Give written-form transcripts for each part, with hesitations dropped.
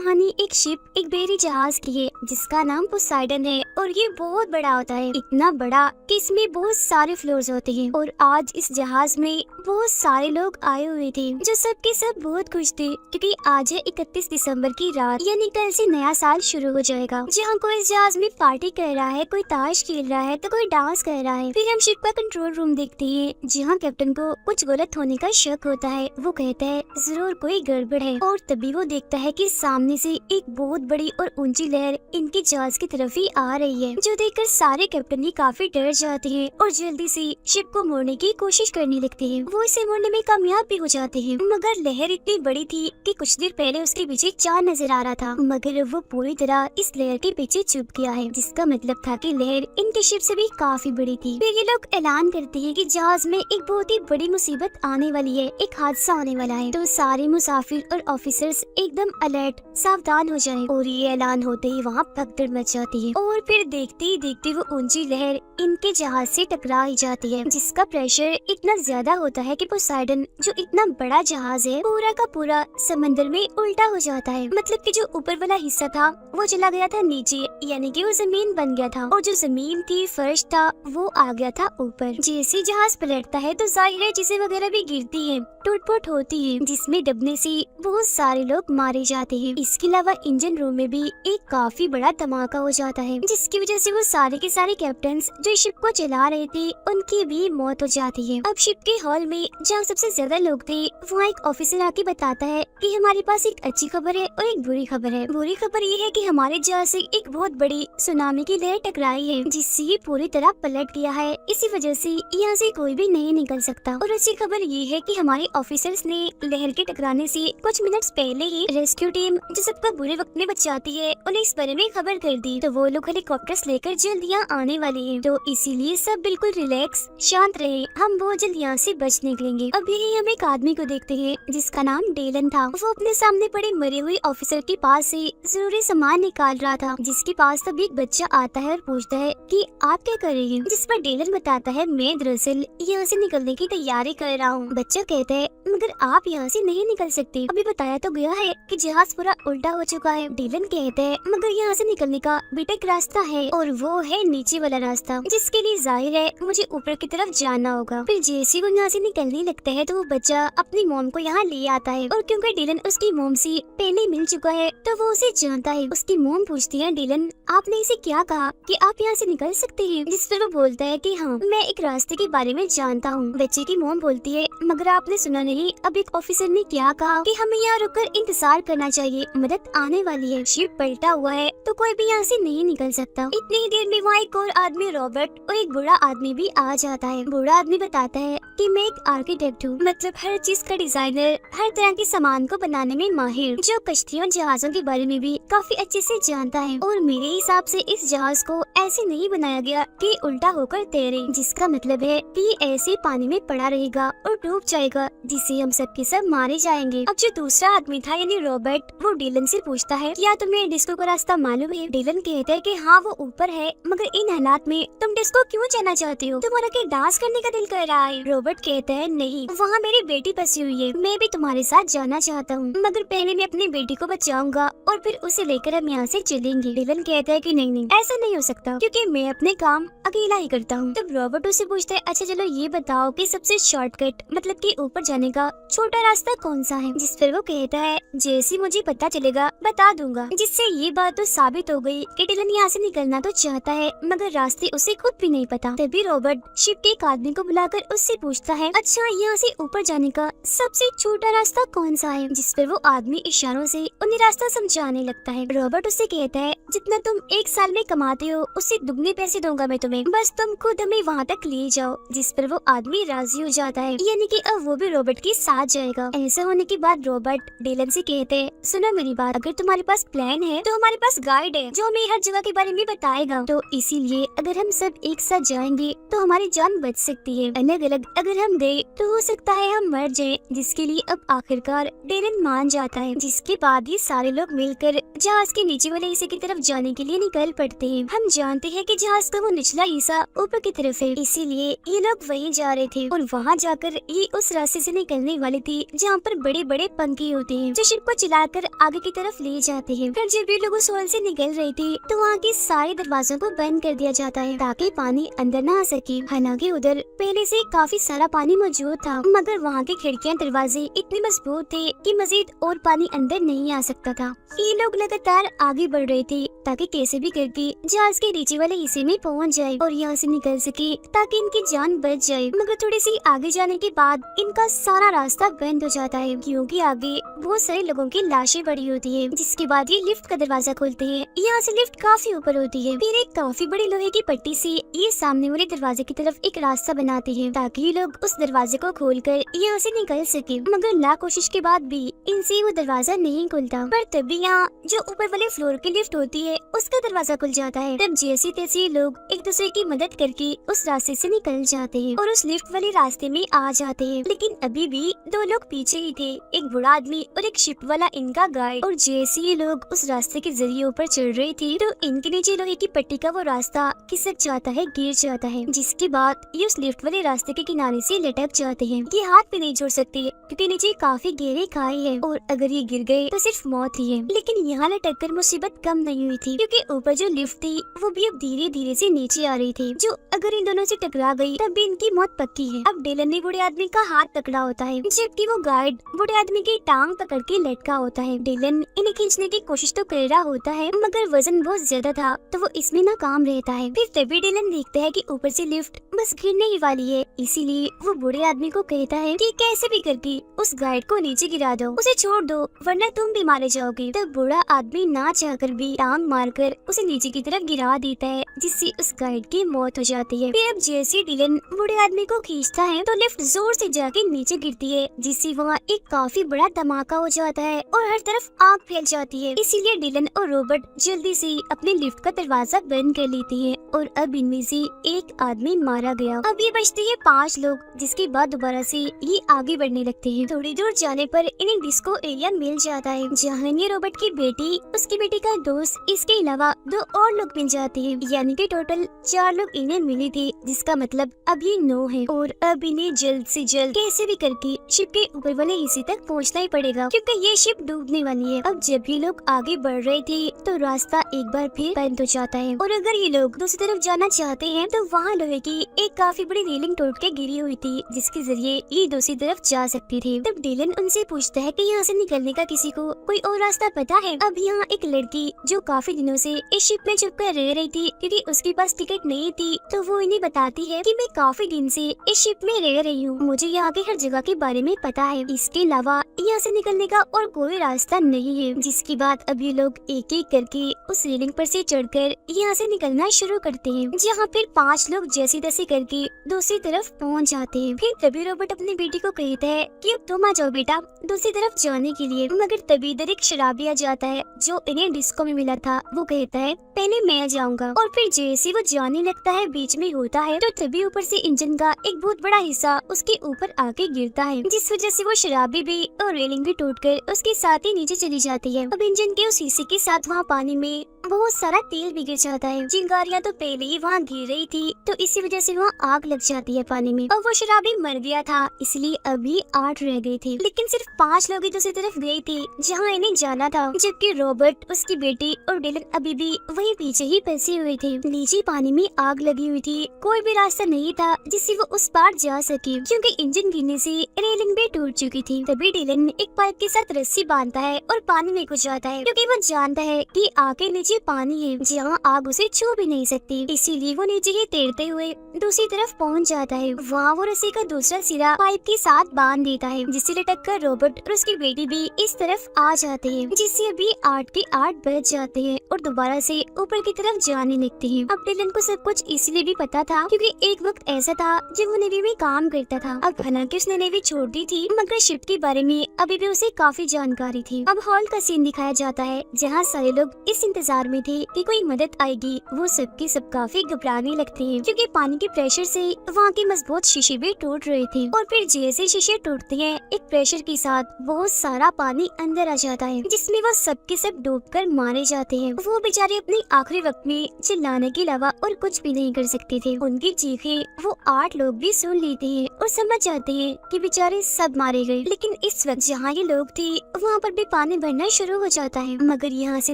कहानी एक शिप एक बहरी जहाज की है जिसका नाम पोसाइडन है और ये बहुत बड़ा होता है, इतना बड़ा कि इसमें बहुत सारे फ्लोर्स होते हैं। और आज इस जहाज में बहुत सारे लोग आए हुए थे जो सबके सब बहुत खुश थे क्योंकि आज है 31 दिसंबर की रात, यानी कल से नया साल शुरू हो जाएगा। जहाँ कोई इस जहाज में पार्टी कर रहा है, कोई ताश खेल रहा है तो कोई डांस कर रहा है। फिर हम शिप का कंट्रोल रूम देखते हैं जहाँ कैप्टन को कुछ गलत होने का शक होता है। वो कहता है जरूर कोई गड़बड़ है और तभी वो देखता है कि सामने से एक बहुत बड़ी और ऊंची लहर इनके जहाज की तरफ ही आ रही है, जो देखकर सारे कैप्टन ही काफी डर जाते हैं और जल्दी से शिप को मोड़ने की कोशिश करने लगते हैं। वो इसे मोड़ने में कामयाब भी हो जाते हैं, मगर लहर इतनी बड़ी थी कि कुछ देर पहले उसके पीछे चांद नजर आ रहा था, मगर वो पूरी तरह इस लहर के पीछे छुप गया है, जिसका मतलब था कि लहर इनके शिप से भी काफी बड़ी थी। फिर ये लोग ऐलान करते हैं कि जहाज में एक बहुत ही बड़ी मुसीबत आने वाली है, एक हादसा होने वाला है। तो सारे मुसाफिर और ऑफिसर्स एकदम अलर्ट सावधान हो जाएं। और ये ऐलान होते ही वहाँ भगदड़ मच जाती है और फिर देखते ही देखते वो ऊंची लहर इनके जहाज से टकरा ही जाती है, जिसका प्रेशर इतना ज्यादा होता है कि पोसाइडन जो इतना बड़ा जहाज है पूरा का पूरा समंदर में उल्टा हो जाता है। मतलब कि जो ऊपर वाला हिस्सा था वो चला गया था नीचे, यानी कि वो जमीन बन गया था, और जो जमीन थी फर्श था वो आ गया था ऊपर। जैसे जहाज पलटता है तो जाहिर है चीजें वगैरह भी गिरती है, टूट-फूट होती है, जिसमें दबने से बहुत सारे लोग मारे जाते हैं। इसके अलावा इंजन रूम में भी एक काफी बड़ा धमाका हो जाता है, जिसकी वजह से वो सारे के सारे कैप्टन जो शिप को चला रहे थे उनकी भी मौत हो जाती है। अब शिप के हॉल में जहाँ सबसे ज्यादा लोग थे वहाँ एक ऑफिसर आके बताता है कि हमारे पास एक अच्छी खबर है और एक बुरी खबर है। बुरी खबर ये है कि हमारे जहाज से एक बहुत बड़ी सुनामी की लहर टकराई है जिससे ये पूरी तरह पलट गया है, इसी वजह से यहाँ से कोई भी नहीं निकल सकता। और अच्छी खबर ये है कि हमारे ऑफिसर्स ने लहर के टकराने से कुछ मिनट्स पहले ही रेस्क्यू टीम जो सबको बुरे वक्त में बचाती है उन्हें इस बारे में खबर कर दी, तो वो लोग हेलीकॉप्टर्स लेकर जल्द यहाँ आने वाले हैं। तो इसीलिए सब बिल्कुल रिलैक्स शांत रहे, हम बहुत जल्द यहाँ से बच निकलेंगे। अभी ही हम एक आदमी को देखते हैं जिसका नाम डेलन था। वो अपने सामने पड़े मरे हुए ऑफिसर के पास से जरूरी सामान निकाल रहा था, जिसके पास तब एक बच्चा आता है और पूछता है कि आप क्या कर रही हैं, जिस पर डेलन बताता है मैं दरअसल यहाँ से निकलने की तैयारी कर रहा हूँ। बच्चा कहता है मगर आप यहाँ से नहीं निकल सकते, अभी बताया तो गया है कि जहाज पूरा उल्टा हो चुका है। डेलन कहता है मगर यहाँ से निकलने का बेटा एक रास्ता है और वो है नीचे वाला रास्ता, जिसके लिए जाहिर है मुझे ऊपर की तरफ जाना होगा। फिर जैसे वो यहाँ से निकलने लगता है तो वो बच्चा अपनी मोम को यहाँ ले आता है, और क्योंकि डेलन उसकी मोम से पहले मिल चुका है तो वो उसे जानता है। उसकी मोम पूछती है डेलन आपने इसे क्या कहा कि आप यहाँ से निकल सकते हैं, जिस पर वो बोलता है कि हाँ मैं एक रास्ते के बारे में जानता हूँ। बच्चे की मोम बोलती है मगर आपने सुना नहीं, अब एक ऑफिसर ने क्या कहा कि हमें यहाँ रुककर इंतजार करना चाहिए, मदद आने वाली है। शिप पलटा हुआ है तो कोई भी यहाँ से नहीं निकल सकता। इतनी ही देर में वहाँ एक और आदमी रॉबर्ट और एक बूढ़ा आदमी भी आ जाता है। बूढ़ा आदमी बताता है कि मैं एक आर्किटेक्ट हूँ, मतलब हर चीज का डिजाइनर, हर तरह के सामान को बनाने में माहिर, जो कश्तियों जहाजों के बारे में भी काफी अच्छे से जानता है। और मेरे हिसाब से इस जहाज को ऐसे नहीं बनाया गया कि उल्टा होकर तैरे, जिसका मतलब है कि ऐसे पानी में पड़ा रहेगा और डूब जाएगा, जिससे हम सबके सब मारे जाएंगे। अब जो दूसरा आदमी था यानी रॉबर्ट, वो डेलन से पूछता है क्या तुम्हें डिस्को का रास्ता मालूम है। डेलन कहता है कि हाँ वो ऊपर है, मगर इन हालात में तुम डिस्को क्यों जाना चाहते हो, तुम्हारा क्या डांस करने का दिल कर रहा है। रॉबर्ट कहता है नहीं, वहाँ मेरी बेटी फंसी हुई है, मैं भी तुम्हारे साथ जाना चाहता हूँ, मगर पहले मैं अपनी बेटी को बचाऊंगा और फिर उसे लेकर हम यहाँ से चलेंगे। डेलन कहता है कि नहीं नहीं ऐसा नहीं हो सकता क्योंकि मैं अपने काम अकेला ही करता हूँ। तब रॉबर्ट उसे पूछता है अच्छा चलो ये बताओ कि सबसे शॉर्टकट मतलब कि ऊपर जाने का छोटा रास्ता कौन सा है, जिस पर वो कहता है जैसे मुझे पता चलेगा बता दूंगा। जिससे ये बात तो साबित हो गई कि डेलन यहाँ से निकलना तो चाहता है मगर रास्ते उसे खुद भी नहीं पता। तभी रॉबर्ट शिप के एक आदमी को बुलाकर उससे पूछता है अच्छा यहाँ से ऊपर जाने का सबसे छोटा रास्ता कौन सा है, जिस पर वो आदमी इशारों से उन्हें रास्ता समझाने लगता है। रॉबर्ट उससे कहता है जितना तुम एक साल में कमाते हो उससे दुगने पैसे दूंगा मैं तुम्हें, बस तुम खुद हमें वहाँ तक ले जाओ। जिस पर वो आदमी राजी हो जाता है, यानी कि अब वो भी रॉबर्ट के साथ जाएगा। ऐसा होने के बाद रॉबर्ट डेलन से कहते हैं सुनो मेरी बात, अगर तुम्हारे पास प्लान है तो हमारे पास गाइड है जो हमें हर जगह के बारे में बताएगा, तो इसीलिए अगर हम सब एक साथ जाएंगे तो हमारी जान बच सकती है, अलग अलग अगर हम गए तो हो सकता है हम मर जाएं। जिसके लिए अब आखिरकार डेलन मान जाता है, जिसके बाद ही सारे लोग मिलकर जहाज के नीचे वाले हिस्से की तरफ जाने के लिए निकल पड़ते हैं। हम जानते हैं कि जहाज का वो निचला हिस्सा ऊपर की तरफ है, इसीलिए ये लोग वहीं जा रहे थे और वहाँ जाकर ये उस रास्ते से निकलने वाली थी जहाँ पर बड़े बड़े पंखे होते हैं जो शिप को चलाकर आगे की तरफ ले जाते हैं। फिर जब ये लोग उस हॉल से निकल रहे थे तो वहाँ के सारे दरवाजों को बंद कर दिया जाता है ताकि पानी अंदर न आ सके। हालांकि उधर पहले से काफी सारा पानी मौजूद था, मगर वहाँ के खिड़कियाँ दरवाजे इतने मजबूत थे कि मजीद और पानी अंदर नहीं आ सकता था। ये लोग लगातार आगे बढ़ रहे थे ताकि कैसे भी करके जहाज के नीचे वाले हिस्से में पहुंच जाए और यहाँ से निकल सके ताकि इनकी जान बच जाए। मगर थोड़ी सी आगे जाने के बाद इनका सारा रास्ता बंद हो जाता है क्योंकि आगे बहुत सारे लोगों की लाशें पड़ी होती है। जिसके बाद ये लिफ्ट का दरवाजा खोलते हैं। यहाँ से लिफ्ट काफी ऊपर होती है। फिर एक काफी बड़ी लोहे की पट्टी से ये सामने वाले दरवाजे की तरफ एक रास्ता बनाते हैं ताकि ये लोग उस दरवाजे को खोलकर यहाँ से निकल सके। मगर लाख कोशिश के बाद भी इनसे वो दरवाजा नहीं खुलता। पर तभी यहाँ जो ऊपर वाले फ्लोर की लिफ्ट होती है उसका दरवाजा खुल जाता है। तब जैसे तैसे लोग एक दूसरे की मदद करके उस रास्ते से निकल जाते हैं और उस लिफ्ट वाले रास्ते में आ जाते हैं। लेकिन अभी भी दो लोग पीछे ही थे, एक बूढ़ा आदमी और एक शिप वाला इनका गाइड। और जैसे ये लोग उस रास्ते के जरिए ऊपर चढ़ रहे थे तो इनके नीचे लोहे की पट्टी का वो रास्ता खिसक जाता है, गिर जाता है। जिसके बाद ये उस लिफ्ट वाले रास्ते के किनारे से लटक जाते हैं। ये हाथ भी नहीं छोड़ सकते क्योंकि नीचे काफी गहरी खाई है और अगर ये गिर गए तो सिर्फ मौत ही है। लेकिन यहाँ लटक कर मुसीबत कम नहीं हुई थी क्योंकि ऊपर जो लिफ्ट थी वो भी अब धीरे धीरे से नीचे आ रही थी, जो अगर इन दोनों से टकरा गई तब भी इनकी मौत पक्की है। अब डिलन ने बूढ़े आदमी का हाथ पकड़ा होता है जबकि वो गाइड बूढ़े आदमी की टांग पकड़ के लटका होता है। डिलन इन्हें खींचने की कोशिश तो कर रहा होता है मगर वजन बहुत ज्यादा था तो वो इसमें नाकाम रहता है। फिर तभी डिलन देखता है कि ऊपर से लिफ्ट बस गिरने ही वाली है, इसीलिए वो बूढ़े आदमी को कहता है कि कैसे भी करके उस गाइड को नीचे गिरा दो, उसे छोड़ दो वरना तुम भी मारे जाओगे। तब बूढ़ा आदमी ना चाहकर भी टांग मारकर उसे नीचे की तरफ गिरा देता है जिससे उस गाइड की मौत हो जाती है। फिर अब जैसे डिलन बूढ़े आदमी को खींचता है तो लिफ्ट जोर से जाके नीचे गिरती है जिससे वहाँ एक काफी बड़ा धमाका हो जाता है और हर तरफ आग फैल जाती है। इसीलिए डिलन और रॉबर्ट जल्दी से अपने लिफ्ट का दरवाजा बंद कर लेते हैं और अब इनमें से एक आदमी मारा गया। अब ये बचते हैं 5 लोग, जिसके बाद दोबारा से ये आगे बढ़ने लगते हैं। थोड़ी दूर जाने पर इन्हें डिस्को एरिया मिल जाता है जहाँ इन्हें रॉबर्ट की बेटी, उसकी बेटी का दोस्त, इसके अलावा 2 और लोग मिल जाते हैं, यानी कि टोटल 4 लोग इन्हें मिले थे, जिसका मतलब अब ये 9 है। और अब इन्हें जल्द से जल्द कैसे भी करके शिप के ऊपर वाले हिस्से तक पहुँचना ही पड़ेगा क्योंकि ये शिप डूबने वाली है। अब जब ये लोग आगे बढ़ रहे थे तो रास्ता एक बार फिर बंद हो जाता है और अगर ये लोग दूसरी तरफ जाना चाहते हैं तो वहाँ लोहे की एक काफी बड़ी रेलिंग टूट के गिरी हुई थी जिसके जरिए ये दूसरी तरफ जा सकते थे। तब डिलन उनसे पूछता है कि यहाँ से निकलने का किसी को कोई और रास्ता पता है। अब यहाँ एक लड़की जो काफी दिनों से इस शिप में छुपकर रह रही थी क्योंकि उसके पास टिकट नहीं थी, तो वो इन्हें बताती है कि मैं काफी दिन से इस शिप में रह रही हूँ, मुझे यहाँ के हर जगह के बारे में पता है, इसके अलावा यहाँ से निकलने का और कोई रास्ता नहीं है। जिसके बाद अब ये लोग एक एक करके उस रेलिंग पर से चढ़कर यहाँ से निकलना शुरू करते हैं, जहाँ फिर 5 लोग जैसे तैसे करके दूसरी तरफ पहुँच जाते हैं। फिर तभी रॉबर्ट अपनी बेटी को कहता है कि अब तुम आ जाओ बेटा दूसरी तरफ जाने के लिए। मगर तभी इधर एक शराबी आ जाता है जो इन्हें डिस्को में मिला था। वो कहता है पहले मैं जाऊंगा और फिर जैसे वो जाने लगता है बीच में होता है तो तभी ऊपर से इंजन का एक बहुत बड़ा हिस्सा उसके ऊपर आके गिरता है, जिस वजह से वो शराबी भी और रेलिंग भी टूटकर उसके साथ ही नीचे चली जाती है। अब इंजन के उस हिस्से के साथ वहाँ पानी में बहुत सारा तेल भी गिर जाता है। चिंगारियाँ तो पहले ही वहाँ गिर रही थी तो इसी वजह से वहाँ आग लग जाती है पानी में। और वो शराबी मर गया था इसलिए अभी 8 रह गए थे, लेकिन सिर्फ 5 लोग ही दूसरी तरफ गए थे जहाँ इन्हें जाना था, जबकि रॉबर्ट, उसकी बेटी और डिलन अभी भी वहीं पीछे ही फंसे हुए थे। नीचे पानी में आग लगी हुई थी, कोई भी रास्ता नहीं था जिससे वो उस पार जा सके क्योंकि इंजन गिरने से रेलिंग भी टूट चुकी थी। तभी डिलन एक पाइप के साथ रस्सी बांधता है और पानी में घुस जाता है क्योंकि वो जानता है कि आग के नीचे पानी है जहाँ आग उसे छू भी नहीं सकती, इसीलिए वो नीचे ही तैरते हुए दूसरी तरफ पहुँच जाता है। वहाँ वो रस्सी का दूसरा सिरा पाइप के साथ बांध देता है जिससे लटक कर रॉबर्ट और उसकी बेटी भी इस तरफ आ जाते हैं, जिससे अभी 8 के 8 बज जाते हैं और दोबारा से ऊपर की तरफ जाने लगते हैं। अब डिलन को सब कुछ इसलिए भी पता था क्योंकि एक वक्त ऐसा था जब वो नेवी में काम करता था। अब हालांकि उसने नेवी छोड़ दी थी मगर शिप के बारे में अभी भी उसे काफी जानकारी थी। अब हॉल का सीन दिखाया जाता है जहाँ सारे लोग इस इंतजार में थे कि कोई मदद आएगी। वो सबके सब काफी घबराने लगते हैं क्योंकि पानी के प्रेशर से वहाँ के मजबूत शीशे भी टूट रहे थे। और फिर जैसे शीशे टूटते हैं, एक प्रेशर के साथ बहुत सारा पानी अंदर आ जाता है, जिसमें वो सब के सब डूबकर मारे जाते हैं। वो बेचारे अपने आखिरी वक्त में चिल्लाने के अलावा और कुछ भी नहीं कर सकते थे। उनकी चीखें वो 8 लोग भी सुन लेते हैं और समझ जाते हैं कि बेचारे सब मारे गए। लेकिन इस वक्त जहाँ ये लोग थे वहाँ पर भी पानी भरना शुरू हो जाता है, मगर यहाँ से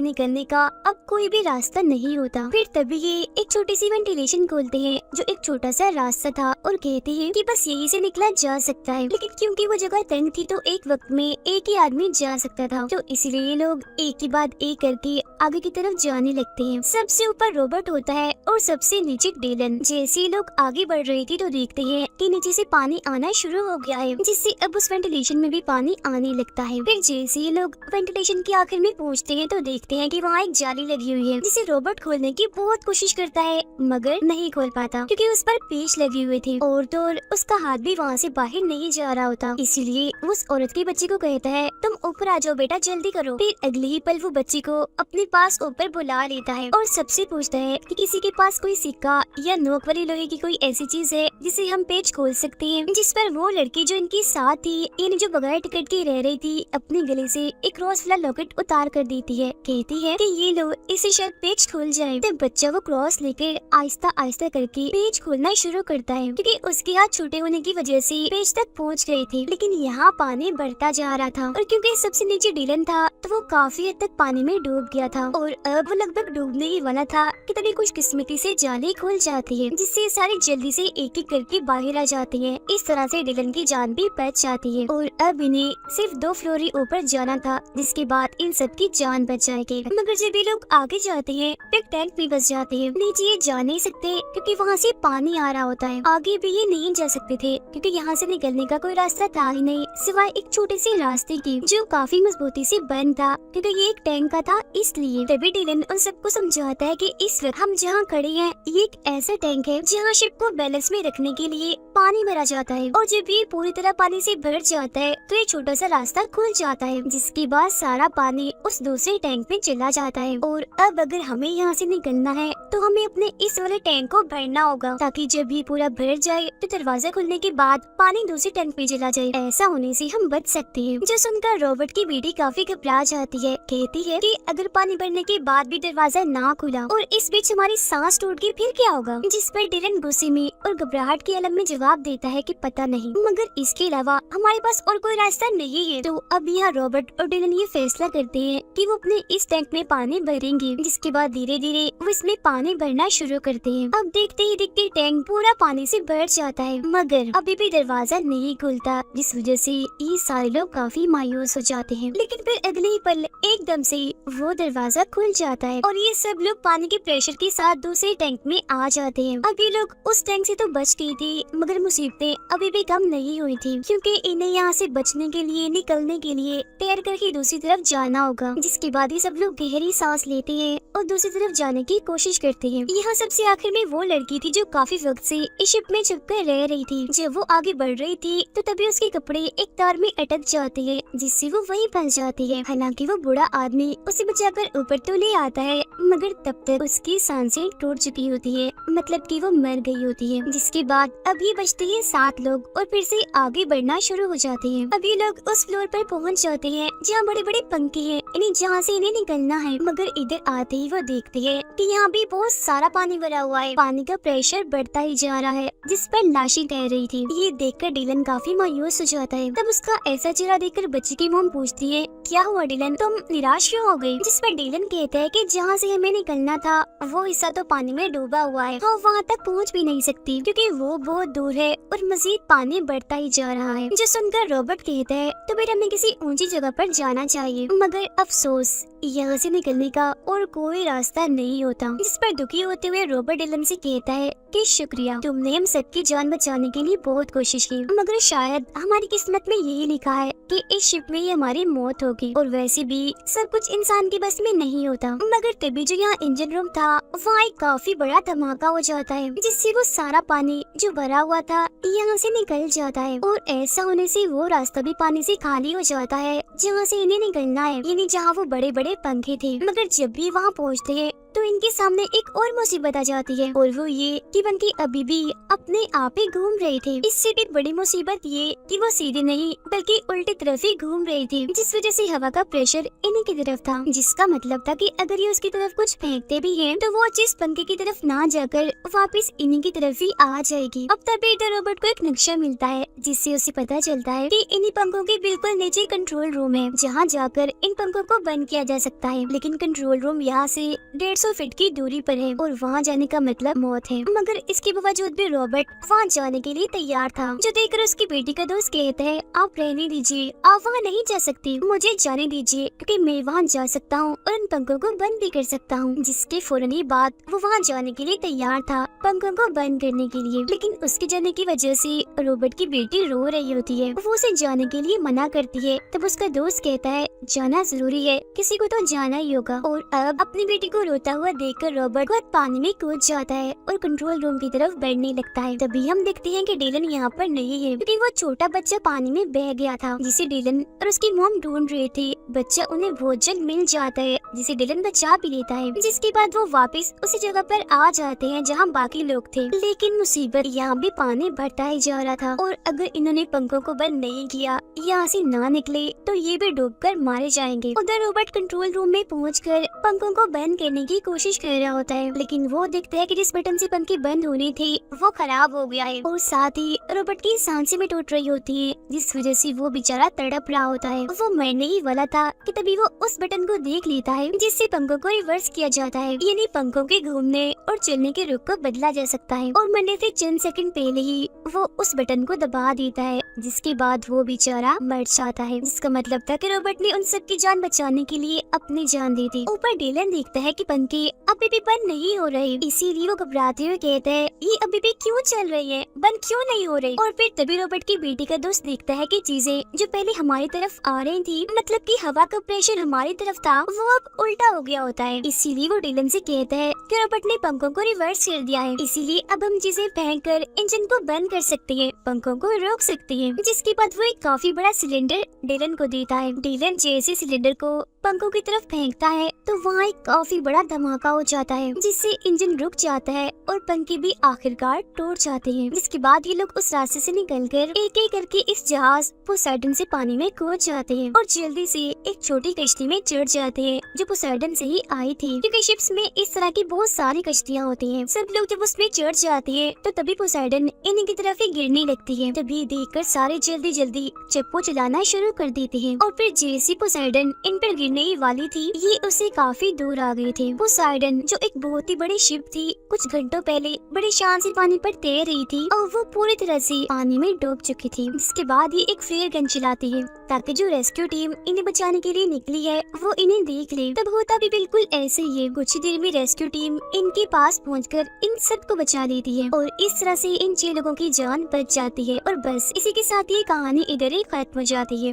निकलने का अब कोई भी रास्ता नहीं होता। फिर तभी ये एक छोटी सी वेंटिलेशन खोलते हैं जो एक छोटा सा रास्ता था और कहते हैं कि बस यहीं से निकला जा सकता है। लेकिन क्योंकि वो जगह तंग थी तो एक वक्त में एक ही आदमी जा सकता था, तो इसलिए ये लोग एक के बाद एक करके आगे की तरफ जाने लगते हैं। सबसे ऊपर रॉबर्ट होता है और सबसे नीचे डिलन। जैसे ये लोग आगे बढ़ रहे थे तो देखते हैं कि नीचे से पानी आना शुरू हो गया है, जिससे अब उस वेंटिलेशन में भी पानी आने लगता है। फिर जैसे ये लोग वेंटिलेशन के आखिर में पहुँचते हैं तो देखते हैं कि वहाँ एक जाली लगी हुई है, जिसे रॉबर्ट खोलने की बहुत कोशिश करता है मगर नहीं खोल पाता क्योंकि उस पर पेच लगे हुए थे और तो और उसका हाथ भी वहाँ से बाहर नहीं जा रहा होता। इसीलिए वो उस औरत के बच्चे को कहता है, तुम ऊपर आ जाओ बेटा, जल्दी करो। फिर अगले ही पल वो बच्ची को अपने पास ऊपर बुला लेता है और सबसे पूछता है कि किसी के पास कोई सिक्का या नोक वाली लोहे की कोई ऐसी चीज है जिसे हम पेच खोल सकते हैं। जिस पर वो लड़की जो इनके साथ थी, यानी जो बगैर टिकट के रह रही थी, अपने गले से एक क्रॉस वाला लॉकेट उतार कर देती है। कहती है कि ये लो, इसे शायद पेच खुल जाए। तब बच्चा वो क्रॉस लेकर आहिस्ता आहिस्ता करके पेच खोलना शुरू करता है, क्योंकि उसके हाथ छोटे होने की वजह से पेच तक पहुंच गए थे। लेकिन यहाँ पानी बढ़ता जा रहा था और क्योंकि सबसे नीचे डिलन था तो वो काफी हद तक पानी में डूब गया था और अब वो लगभग डूबने ही वाला था कि तभी कुछ किस्मती से जाली खुल जाती है, जिससे सारे जल्दी से एक एक करके बाहर आ जाते हैं। इस तरह से डिलन की जान भी बच जाती है और अब इन्हें सिर्फ 2 फ्लोर ही ऊपर जाना था, जिसके बाद इन सब की जान बच जाएगी। मगर जब ये लोग आगे जाते हैं तो टैंक भी बच जाते हैं। नीचे ये जा नहीं सकते क्योंकि वहाँ से पानी आ रहा होता है। आगे भी ये नहीं जा सकते थे क्योंकि यहाँ से निकलने का कोई रास्ता था ही नहीं, सिवाय एक छोटे से रास्ते की जो काफी मजबूती से बंद था क्योंकि ये एक टैंक का था। इसलिए तभी डिलन उन सबको समझाता है कि इस वक्त हम जहाँ खड़े हैं ये एक ऐसा टैंक है जहाँ शिप को बैलेंस में रखने के लिए पानी भरा जाता है और जब ये पूरी तरह पानी से भर जाता है तो ये छोटा सा रास्ता खुल जाता है, जिसके बाद सारा पानी उस दूसरे टैंक में चला जाता है। और अब अगर हमें यहाँ से निकलना है तो हमें अपने इस वाले टैंक को भरना होगा, ताकि जब ये पूरा भर जाए तो दरवाजा खुलने के बाद पानी दूसरे टैंक में चला जाए। ऐसा होने से हम बच सकते हैं। जो सुनकर रॉबर्ट की बेटी काफी घबरा जाती है। कहती है कि अगर पानी भरने के बाद भी दरवाजा ना खुला और इस बीच हमारी सांस टूट गई फिर क्या होगा। जिस पर डिलन गुस्से में और घबराहट के आलम में जवाब देता है कि पता नहीं, मगर इसके अलावा हमारे पास और कोई रास्ता नहीं है। तो अब यहाँ रॉबर्ट और डिलन ये फैसला करते हैं कि वो अपने इस टैंक में पानी भरेंगे, जिसके बाद धीरे धीरे वो इसमें पानी भरना शुरू करते हैं। अब देखते ही देखते टैंक पूरा पानी से भर जाता है, मगर अभी भी दरवाजा नहीं खुलता, जिस वजह से ये सारे लोग काफी मायूस हो जाते हैं। लेकिन फिर अगले ही पल एकदम से वो दरवाजा खुल जाता है और ये सब लोग पानी के प्रेशर के साथ दूसरे टैंक में आ जाते हैं। अब ये लोग उस टैंक से तो बच गई थी, मगर मुसीबतें अभी भी कम नहीं हुई थी, क्योंकि इन्हें यहाँ से बचने के लिए, निकलने के लिए तैर करके दूसरी तरफ जाना होगा। जिसके बाद ये सब लोग गहरी सांस लेते हैं और दूसरी तरफ जाने की कोशिश करते हैं। यहाँ सबसे आखिर में वो लड़की थी जो काफी वक्त से इस शिप में छुपकर रह रही थी। जब वो आगे बढ़ रही थी तो तभी उसके कपड़े एक तार में अटक जाते हैं, जिससे वो वहीं फंस जाती है। हालांकि वो बूढ़ा आदमी उसे बचाकर ऊपर तो ले आता है, मगर तब तक उसकी सांसें टूट चुकी होती है, मतलब कि वो मर गई होती है। जिसके बाद अब ये बचते हैं 7 लोग और फिर से आगे बढ़ना शुरू हो जाते हैं। अब ये लोग उस फ्लोर पर पहुंच जाते हैं जहाँ बड़े बड़े पंखे हैं, यानी जहाँ से इन्हें निकलना है। मगर इधर आते ही वो देखते हैं कि यहाँ भी बहुत सारा पानी भरा हुआ है। पानी का प्रेशर बढ़ता ही जा रहा है, जिस पर लाशें तैर रही थी। ये देखकर डिलन काफी मायूस हो जाता है। तब उसका ऐसा चेहरा देखकर बच्ची की मॉम पूछती है, क्या हुआ डिलन, तुम निराश क्यों हो गई। जिस पर डिलन कहता है कि जहाँ से हमें निकलना था वो हिस्सा तो पानी में डूबा हुआ है, हम वहाँ तक पहुँच भी नहीं सकती क्योंकि वो बहुत दूर है और मजीद पानी बढ़ता ही जा रहा है। जो सुनकर रॉबर्ट कहता है, तो फिर हमें किसी ऊंची जगह पर जाना चाहिए, मगर अफसोस यहाँ से निकलने का और कोई रास्ता नहीं होता। जिस पर दुखी होते हुए रॉबर्ट डिलन से कहता है कि शुक्रिया, तुमने हम सबकी जान बचाने के लिए बहुत कोशिश की, मगर शायद हमारी किस्मत में यही लिखा है कि इस शिप में ही हमारी मौत होगी। और वैसे भी सब कुछ इंसान की बस में नहीं होता। मगर तभी जो यहाँ इंजन रूम था वहाँ एक काफी बड़ा धमाका हो जाता है, जिससे वो सारा पानी जो भरा हुआ था यहाँ से निकल जाता है। और ऐसा होने से वो रास्ता भी पानी से खाली हो जाता है जहाँ से इन्हें निकलना है, यानी जहाँ वो बड़े बड़े पंखे थे। मगर जब भी वहाँ पहुँचते हैं तो इनके सामने एक और मुसीबत आ जाती है, और वो ये कि बंकी अभी भी अपने आप ही घूम रहे थे। इससे भी बड़ी मुसीबत ये कि वो सीधे नहीं बल्कि उल्टी तरफ ही घूम रही थी, जिस वजह से हवा का प्रेशर इन्हीं की तरफ था, जिसका मतलब था कि अगर ये उसकी तरफ कुछ फेंकते भी हैं तो वो चीज पंखे की तरफ ना जाकर वापस इन्हीं की तरफ ही आ जाएगी। अब तभी द रोबोट को एक नक्शा मिलता है, जिससे उसे पता चलता है कि इन्हीं पंखों के बिल्कुल नीचे कंट्रोल रूम है, जहाँ जाकर इन पंखों को बंद किया जा सकता है। लेकिन कंट्रोल रूम यहाँ से 150 फीट की दूरी पर है और वहाँ जाने का मतलब मौत है। मगर इसके बावजूद भी रॉबर्ट वहाँ जाने के लिए तैयार था, जो देखकर उसकी बेटी का दोस्त कहता है, आप रहने दीजिए, आप वहाँ नहीं जा सकती, मुझे जाने दीजिए क्योंकि मैं वहाँ जा सकता हूँ और इन पंखों को बंद भी कर सकता हूँ। जिसके फौरन ही बाद वो वहाँ जाने के लिए तैयार था, पंखों को बंद करने के लिए। लेकिन उसके जाने की वजह से रॉबर्ट की बेटी रो रही होती है, वो उसे जाने के लिए मना करती है। तब उसका दोस्त कहता है, जाना जरूरी है, किसी को तो जाना ही होगा। और अब अपनी बेटी को रोता हुआ देखकर रॉबर्ट खुद पानी में कूद जाता है और कंट्रोल रूम की तरफ बढ़ने लगता है। तभी हम देखते हैं कि डीलन यहाँ पर नहीं है, क्योंकि वो छोटा बच्चा पानी में बह गया था, जिसे डीलन और उसकी मॉम ढूंढ रहे थे। बच्चा उन्हें बहुत जल्द मिल जाता है, जिसे डीलन बचा भी लेता है, जिसके बाद वो वापस उसी जगह पर आ जाते हैं जहाँ बाकी लोग थे। लेकिन मुसीबत यहाँ भी पानी बढ़ता ही जा रहा था, और अगर इन्होंने पंखों को बंद नहीं किया, यहाँ से ना निकले तो ये भी डूबकर मारे जाएंगे। उधर रॉबर्ट कंट्रोल रूम में पहुंचकर पंखों को बंद करने की कोशिश कर रहा होता है, लेकिन वो देखता है कि जिस बटन से पंखे बंद होने थे वो खराब हो गया है, और साथ ही रॉबर्ट की सांसें भी टूट रही होती है, जिस वजह से वो बेचारा तड़प रहा होता है। वो मरने ही वाला था कि तभी वो उस बटन को देख लेता है, जिससे पंखों को रिवर्स किया जाता है, यानी पंखों के घूमने और चलने के रुख को बदला जा सकता है। और मरने से चंद सेकंड पहले ही वो उस बटन को दबा देता है, जिसके बाद वो बेचारा मर जाता है। जिसका मतलब था कि रॉबर्ट ने उन सबकी जान बचाने के लिए अपनी जान दी थी। ऊपर डीलन देखता है कि पंखे अभी भी बंद नहीं हो रहे, इसीलिए वो घबराते हुए कहता है, ये अभी भी क्यों चल रही है, बंद क्यों नहीं हो रही। और फिर तभी रॉबर्ट की बेटी का दोस्त देखता है कि चीजें जो पहले हमारी तरफ आ रही थी, मतलब कि हवा का प्रेशर हमारी तरफ था, वो अब उल्टा हो गया होता है। इसीलिए वो डीलन से कहता है कि रॉबर्ट ने पंखों को रिवर्स कर दिया है, इसीलिए अब हम चीजें फेंक कर इंजन को बंद कर सकते हैं, पंखों को रोक सकते हैं। जिसके बाद वो एक काफी बड़ा सिलेंडर डीलन को देता है। डीलन जैसे सिलेंडर को पंखों की तरफ फेंकता है तो वहाँ एक काफी बड़ा धमाका हो जाता है, जिससे इंजन रुक जाता है और पंखे भी आखिरकार टूट जाते हैं। जिसके बाद ये लोग उस रास्ते से निकलकर एक एक करके इस जहाज पोसाइडन से पानी में कूद जाते हैं और जल्दी से एक छोटी कश्ती में चढ़ जाते हैं, जो पोसाइडन से ही आई थी, क्योंकि शिप्स में इस तरह की बहुत सारी कश्तियाँ होती हैं। सब लोग जब उसमें चढ़ जाते हैं तो तभी पोसाइडन इन्हीं की तरफ ही गिरने लगती है। तभी देखकर सारे जल्दी जल्दी चप्पू चलाना शुरू कर देते हैं, और फिर जैसे पोसाइडन इन पर गिरने ही वाली थी, ये उसे काफी दूर आ गए थे। पोसाइडन जो एक बहुत ही बड़ी शिप थी, कुछ घंटों पहले बड़ी शान से पानी पर तैर रही थी और वो पूरी तरह से पानी में डूब चुकी थी। जिसके बाद ये एक फ्लेयर गन चलाती है ताकि जो रेस्क्यू टीम इन्हें बचाने के लिए निकली है वो इन्हें देख ले। तब होता भी बिल्कुल ऐसे ही है, कुछ ही देर में रेस्क्यू टीम इनके पास पहुंचकर इन सबको बचा लेती है और इस तरह से इन 6 लोगों की जान बच जाती है। और बस इसी के साथ ये कहानी इधर ही खत्म हो जाती है।